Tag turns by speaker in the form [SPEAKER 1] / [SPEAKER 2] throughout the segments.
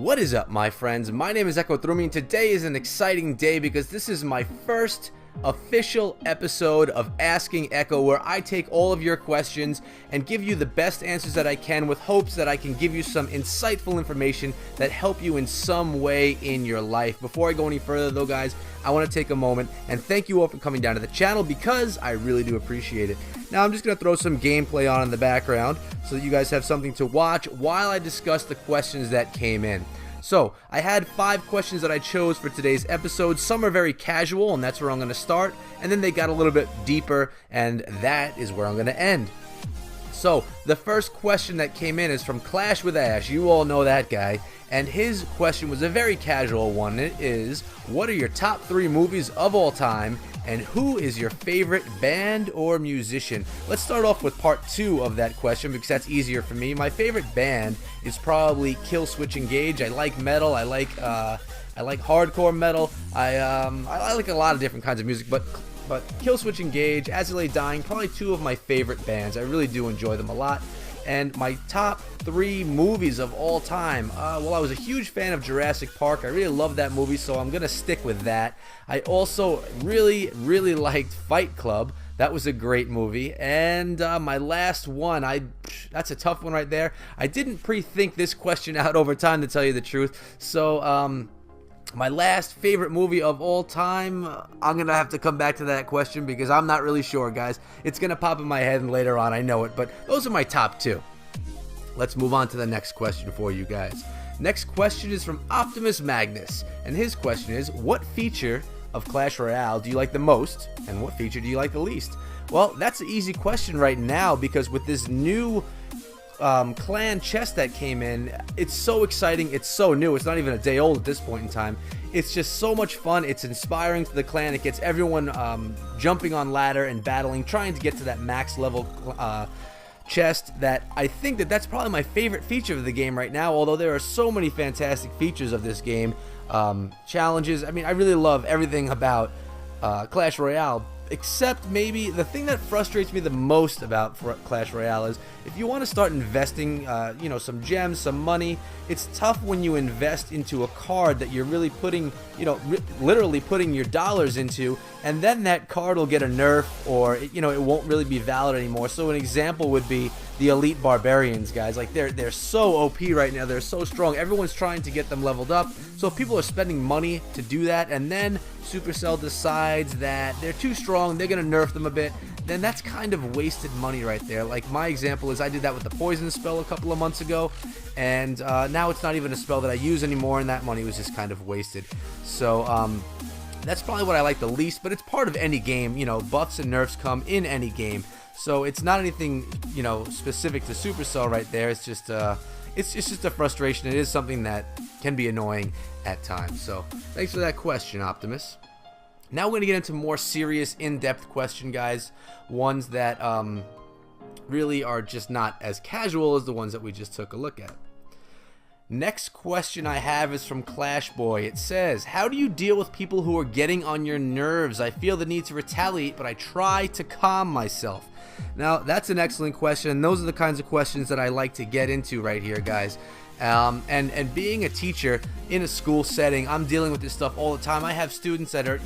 [SPEAKER 1] What is up, my friends? My name is Echo Thrumi, and today is an exciting day because this is my first official episode of Asking Echo, where I take all of your questions and give you the best answers that I can, with hopes that I can give you some insightful information that help you in some way in your life. Before I go any further though, guys, I want to take a moment and thank you all for coming down to the channel because I really do appreciate it. Now I'm just going to throw some gameplay on in the background so that you guys have something to watch while I discuss the questions that came in. So, I had 5 questions that I chose for today's episode. Some are very casual, and that's where I'm going to start. And then they got a little bit deeper, and that is where I'm going to end. So, the first question that came in is from Clash with Ash. You all know that guy. And his question was a very casual one. It is, what are your top 3 movies of all time? And who is your favorite band or musician? Let's start off with part 2 of that question because that's easier for me. My favorite band is probably Kill Switch Engage. I like metal. I like hardcore metal. I like a lot of different kinds of music, but Kill Switch Engage, As You Lay Dying, probably 2 of my favorite bands. I really do enjoy them a lot. And my top 3 movies of all time, well, I was a huge fan of Jurassic Park. I really love that movie, so I'm going to stick with that. I also really liked Fight Club. That was a great movie. And my last one, that's a tough one right there. I didn't pre-think this question out over time, to tell you the truth. So, my last favorite movie of all time, I'm going to have to come back to that question because I'm not really sure, guys. It's going to pop in my head and later on, I know it, but those are my top 2. Let's move on to the next question for you guys. Next question is from Optimus Magnus, and his question is, what feature of Clash Royale do you like the most, and what feature do you like the least? Well, that's an easy question right now because with this new clan chest that came in, it's so exciting, it's so new, it's not even a day old at this point in time. It's just so much fun, it's inspiring to the clan, it gets everyone jumping on ladder and battling, trying to get to that max level chest. That I think that's probably my favorite feature of the game right now, although there are so many fantastic features of this game. Challenges, I mean, I really love everything about Clash Royale, except maybe the thing that frustrates me the most about Clash Royale is if you want to start investing some gems, some money, it's tough when you invest into a card that you're really putting, literally putting your dollars into, and then that card will get a nerf, or it won't really be valid anymore. So an example would be the Elite Barbarians, guys. Like they're so OP right now, they're so strong, everyone's trying to get them leveled up. So if people are spending money to do that, and then Supercell decides that they're too strong, they're gonna nerf them a bit, then that's kind of wasted money right there. Like my example is I did that with the poison spell a couple of months ago, and now it's not even a spell that I use anymore, and that money was just kind of wasted. So that's probably what I like the least, but it's part of any game. Buffs and nerfs come in any game, so it's not anything specific to Supercell right there. It's just a frustration. It is something that can be annoying at times. So thanks for that question, Optimus. Now we're going to get into more serious, in-depth question, guys. Ones that really are just not as casual as the ones that we just took a look at. Next question I have is from Clash Boy. It says, how do you deal with people who are getting on your nerves? I feel the need to retaliate, but I try to calm myself. Now, that's an excellent question, and those are the kinds of questions that I like to get into right here, guys. And being a teacher in a school setting, I'm dealing with this stuff all the time. I have students that are,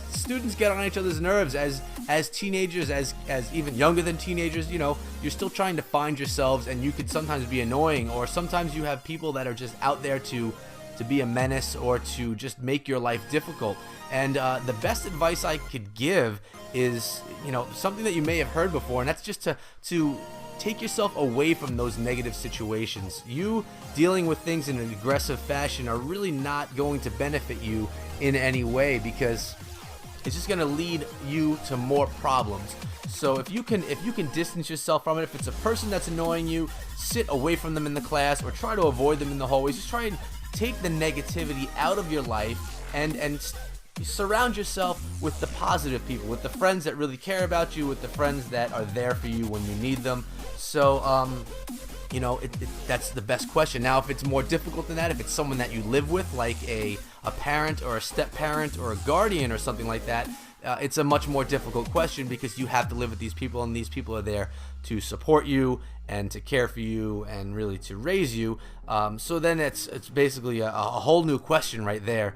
[SPEAKER 1] students get on each other's nerves as teenagers, as even younger than teenagers. You're still trying to find yourselves, and you could sometimes be annoying, or sometimes you have people that are just out there to be a menace or to just make your life difficult. And the best advice I could give is, something that you may have heard before, and that's just to take yourself away from those negative situations. You dealing with things in an aggressive fashion are really not going to benefit you in any way, because it's just going to lead you to more problems. So if you can distance yourself from it, if it's a person that's annoying you, sit away from them in the class or try to avoid them in the hallways. Just try and take the negativity out of your life and surround yourself with the positive people, with the friends that really care about you, with the friends that are there for you when you need them. So that's the best question. Now, if it's more difficult than that, if it's someone that you live with, like a parent or a step parent or a guardian or something like that, it's a much more difficult question because you have to live with these people, and these people are there to support you and to care for you and really to raise you. So then it's basically a whole new question right there.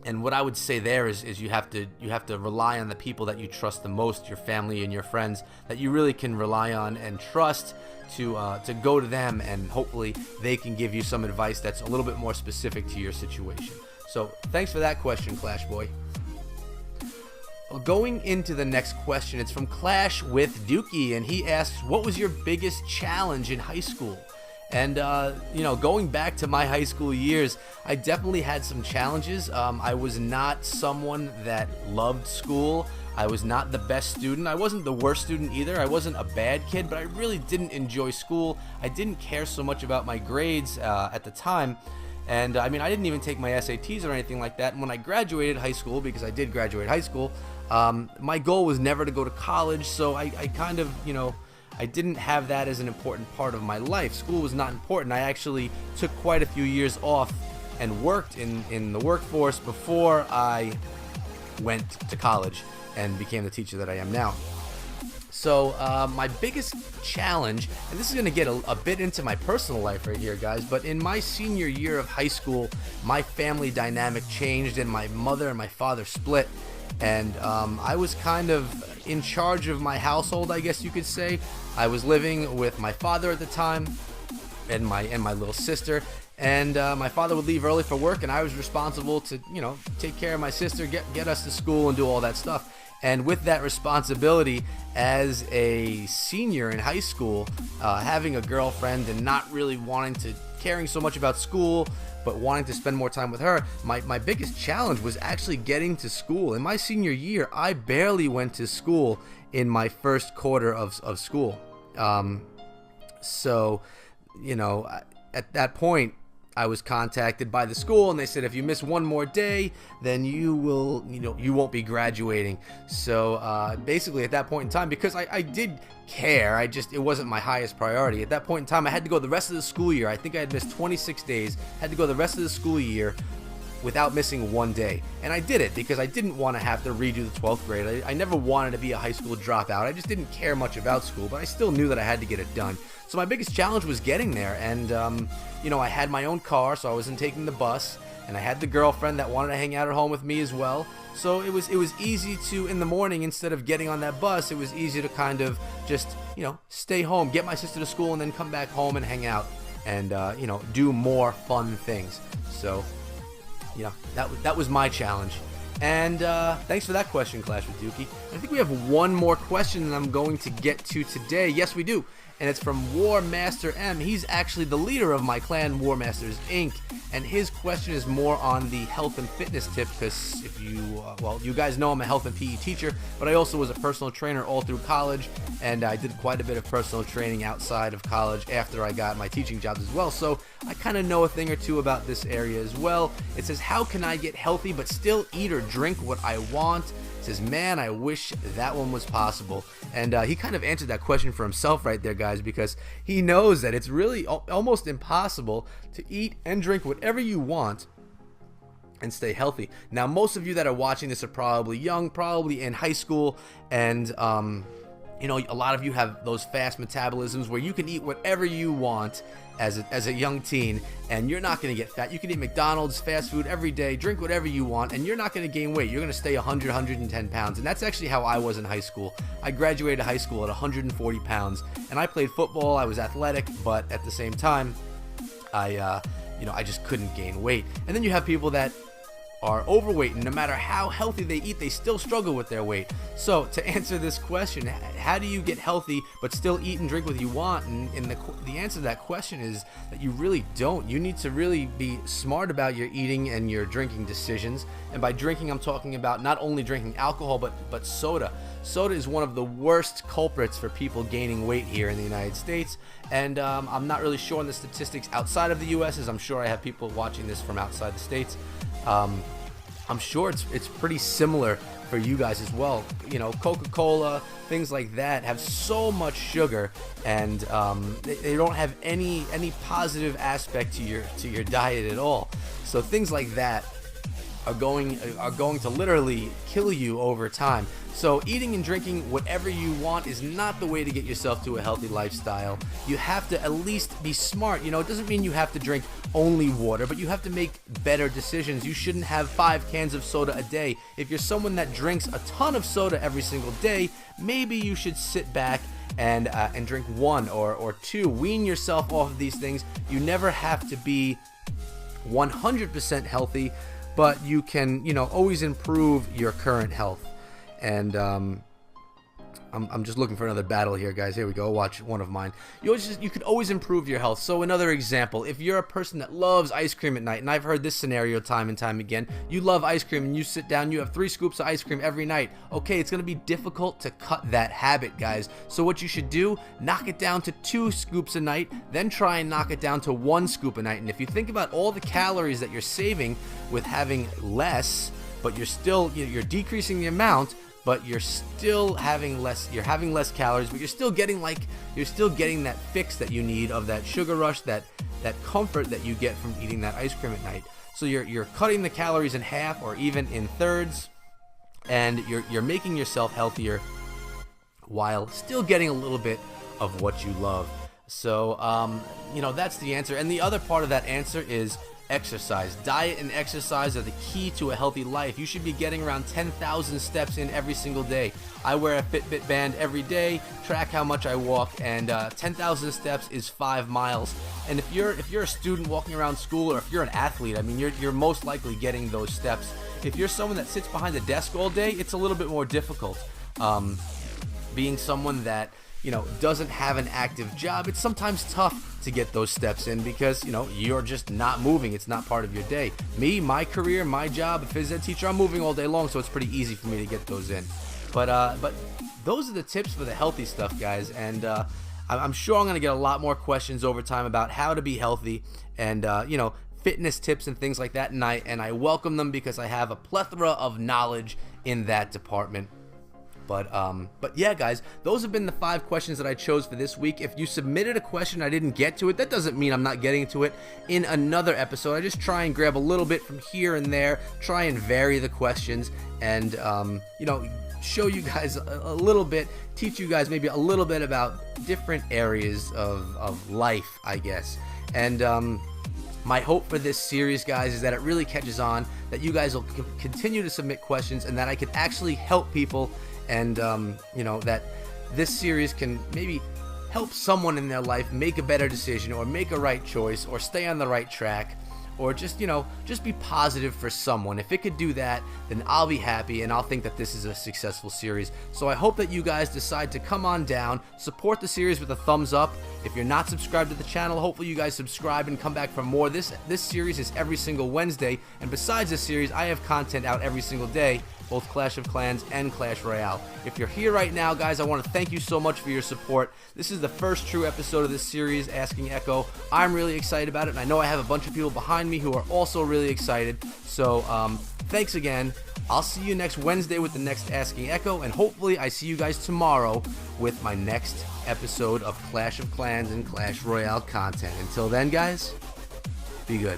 [SPEAKER 1] And what I would say there is you have to rely on the people that you trust the most, your family and your friends, that you really can rely on and trust to go to them, and hopefully they can give you some advice that's a little bit more specific to your situation. So thanks for that question, Clash Boy. Well, going into the next question, it's from Clash with Dookie, and he asks, what was your biggest challenge in high school? And, going back to my high school years, I definitely had some challenges. I was not someone that loved school. I was not the best student. I wasn't the worst student either. I wasn't a bad kid, but I really didn't enjoy school. I didn't care so much about my grades at the time. And I didn't even take my SATs or anything like that. And when I graduated high school, because I did graduate high school, my goal was never to go to college. So I kind of, I didn't have that as an important part of my life. School was not important. I actually took quite a few years off and worked in the workforce before I went to college and became the teacher that I am now. So my biggest challenge, and this is going to get a bit into my personal life right here, guys, but in my senior year of high school, my family dynamic changed and my mother and my father split. And I was kind of in charge of my household, I guess you could say. I was living with my father at the time and my little sister. And my father would leave early for work, and I was responsible to, take care of my sister, get us to school, and do all that stuff. And with that responsibility as a senior in high school, having a girlfriend and not really caring so much about school, but wanting to spend more time with her, my biggest challenge was actually getting to school. In my senior year, I barely went to school in my first quarter of school. So, at that point, I was contacted by the school, and they said, if you miss one more day, then you won't be graduating. So basically at that point in time, because I did care, it wasn't my highest priority. At that point in time, I had to go the rest of the school year. I think I had missed 26 days, had to go the rest of the school year without missing one day. And I did it because I didn't want to have to redo the 12th grade. I never wanted to be a high school dropout. I just didn't care much about school, but I still knew that I had to get it done. So my biggest challenge was getting there, and I had my own car, so I wasn't taking the bus, and I had the girlfriend that wanted to hang out at home with me as well. So it was easy to, in the morning, instead of getting on that bus, it was easy to kind of just stay home, get my sister to school, and then come back home and hang out and do more fun things. So that was my challenge. And thanks for that question, Clash with Dookie. I think we have one more question that I'm going to get to today. Yes, we do. And it's from War Master M. He's actually the leader of my clan, War Masters Inc. And his question is more on the health and fitness tip, because if you guys know I'm a health and PE teacher, but I also was a personal trainer all through college, and I did quite a bit of personal training outside of college after I got my teaching jobs as well. So I kind of know a thing or two about this area as well. It says, how can I get healthy but still eat or drink what I want? Says, man, I wish that one was possible. And he kind of answered that question for himself right there, guys, because he knows that it's really almost impossible to eat and drink whatever you want and stay healthy. Now, most of you that are watching this are probably young, probably in high school, and a lot of you have those fast metabolisms where you can eat whatever you want as a young teen, and you're not going to get fat. You can eat McDonald's, fast food every day, drink whatever you want, and you're not going to gain weight. You're going to stay 100, 110 pounds, and that's actually how I was in high school. I graduated high school at 140 pounds, and I played football. I was athletic, but at the same time, I just couldn't gain weight. And then you have people that are overweight, and no matter how healthy they eat, they still struggle with their weight. So to answer this question, how do you get healthy but still eat and drink what you want? And the answer to that question is that you really don't. You need to really be smart about your eating and your drinking decisions. And by drinking, I'm talking about not only drinking alcohol, but soda. Soda is one of the worst culprits for people gaining weight here in the United States. And I'm not really sure on the statistics outside of the U.S., as I'm sure I have people watching this from outside the States. I'm sure it's pretty similar for you guys as well. Coca-Cola, things like that have so much sugar, and they don't have any positive aspect to your diet at all. So things like that are going to literally kill you over time. So eating and drinking whatever you want is not the way to get yourself to a healthy lifestyle. You have to at least be smart. You know, it doesn't mean you have to drink only water, but you have to make better decisions. You shouldn't have 5 cans of soda a day. If you're someone that drinks a ton of soda every single day, maybe you should sit back and drink 1 or 2. Wean yourself off of these things. You never have to be 100% healthy, but you can, you know, always improve your current health. And I'm just looking for another battle here, guys. Here we go. Watch one of mine. You could always improve your health. So another example, if you're a person that loves ice cream at night, and I've heard this scenario time and time again, you love ice cream and you sit down, you have 3 scoops of ice cream every night. Okay, it's going to be difficult to cut that habit, guys. So what you should do, knock it down to 2 scoops a night, then try and knock it down to 1 scoop a night. And if you think about all the calories that you're saving with having less, but you're decreasing the amount, but you're still having less. You're having less calories, but you're still getting that fix that you need of that sugar rush, that comfort that you get from eating that ice cream at night. So you're cutting the calories in half or even in thirds, and you're making yourself healthier while still getting a little bit of what you love. So you know, that's the answer. And the other part of that answer is exercise. Diet and exercise are the key to a healthy life. You should be getting around 10,000 steps in every single day. I wear a Fitbit band every day, track how much I walk, and 10,000 steps is 5 miles. And if you're a student walking around school, or if you're an athlete, I mean, you're most likely getting those steps. If you're someone that sits behind a desk all day, it's a little bit more difficult. Being someone that, you know, doesn't have an active job, it's sometimes tough to get those steps in because, you know, you're just not moving. It's not part of your day. Me, my career, my job, a phys ed teacher, I'm moving all day long, so it's pretty easy for me to get those in. But those are the tips for the healthy stuff, guys. And I'm sure I'm going to get a lot more questions over time about how to be healthy and, you know, fitness tips and things like that. And I welcome them because I have a plethora of knowledge in that department. But yeah, guys, those have been the 5 questions that I chose for this week. If you submitted a question I didn't get to it, that doesn't mean I'm not getting to it in another episode. I just try and grab a little bit from here and there, try and vary the questions, and you know, show you guys a little bit, teach you guys maybe a little bit about different areas of life, I guess. And my hope for this series, guys, is that it really catches on, that you guys will continue to submit questions, and that I can actually help people. And, you know, that this series can maybe help someone in their life make a better decision, or make a right choice, or stay on the right track, or just, you know, just be positive for someone. If it could do that, then I'll be happy, and I'll think that this is a successful series. So I hope that you guys decide to come on down, support the series with a thumbs up. If you're not subscribed to the channel, hopefully you guys subscribe and come back for more. This series is every single Wednesday, and besides this series, I have content out every single day, both Clash of Clans and Clash Royale. If you're here right now, guys, I want to thank you so much for your support. This is the first true episode of this series, Asking Echo. I'm really excited about it, and I know I have a bunch of people behind me who are also really excited. So thanks again. I'll see you next Wednesday with the next Asking Echo, and hopefully I see you guys tomorrow with my next episode of Clash of Clans and Clash Royale content. Until then, guys, be good.